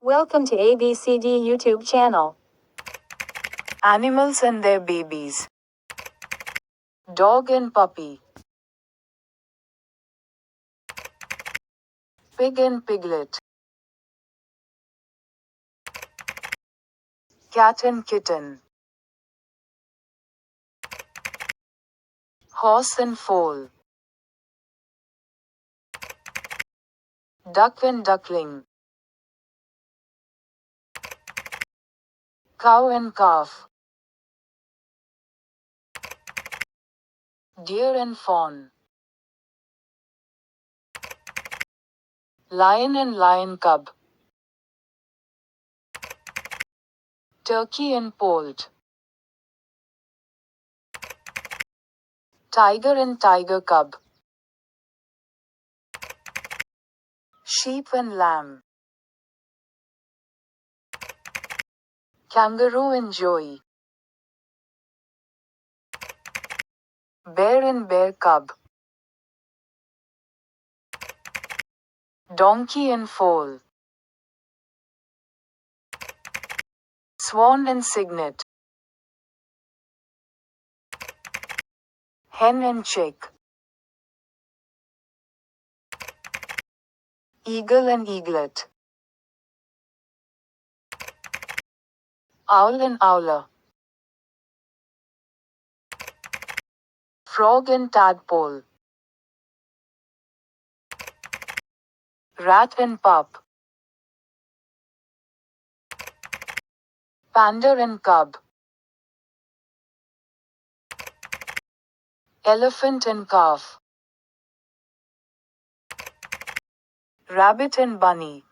Welcome to ABCD YouTube channel. Animals and their babies. Dog and puppy. Pig and piglet. Cat and kitten. Horse and foal. Duck and duckling. Cow and calf. Deer and fawn. Lion and lion cub. Turkey and poult. Tiger and tiger cub. Sheep and lamb. Kangaroo and joey. Bear and bear cub. Donkey and foal. Swan and cygnet. Hen and chick. Eagle and eaglet. Owl and owler. Frog and tadpole. Rat and pup. Panda and cub. Elephant and calf. Rabbit and bunny.